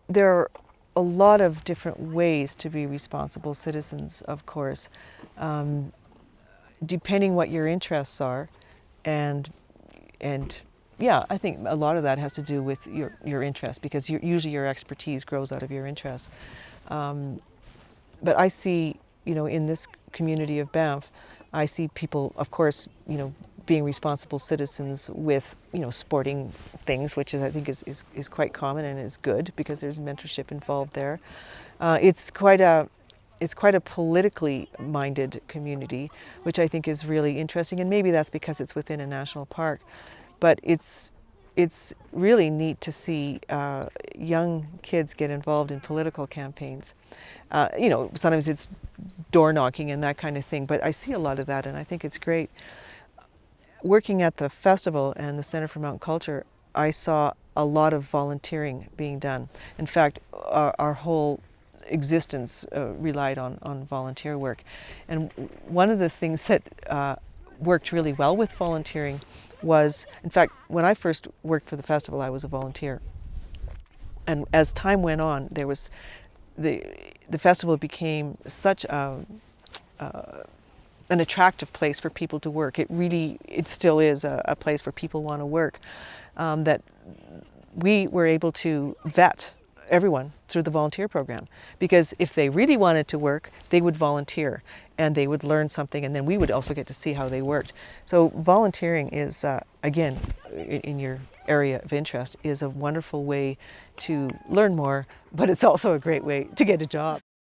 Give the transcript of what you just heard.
there are a lot of different ways to be responsible citizens, of course, depending what your interests are, and and yeah, I think a lot of that has to do with your interests, because usually your expertise grows out of your interests. But I see, in this community of Banff, I see people, of course, being responsible citizens with, sporting things, which is, I think is quite common and is good because there's mentorship involved there. It's quite a politically minded community, which I think is really interesting, and maybe that's because it's within a national park. But it's really neat to see young kids get involved in political campaigns. Sometimes it's door knocking and that kind of thing, but I see a lot of that, and I think it's great. Working at the festival and the Center for Mountain Culture, I saw a lot of volunteering being done. In fact, our whole existence relied on volunteer work. And one of the things that worked really well with volunteering was, in fact, when I first worked for the festival, I was a volunteer. And as time went on, there was the festival became such an attractive place for people to work. It still is a place where people want to work. That we were able to vet everyone through the volunteer program, because if they really wanted to work, they would volunteer and they would learn something, and then we would also get to see how they worked. So volunteering is, again, in your area of interest, is a wonderful way to learn more, but it's also a great way to get a job.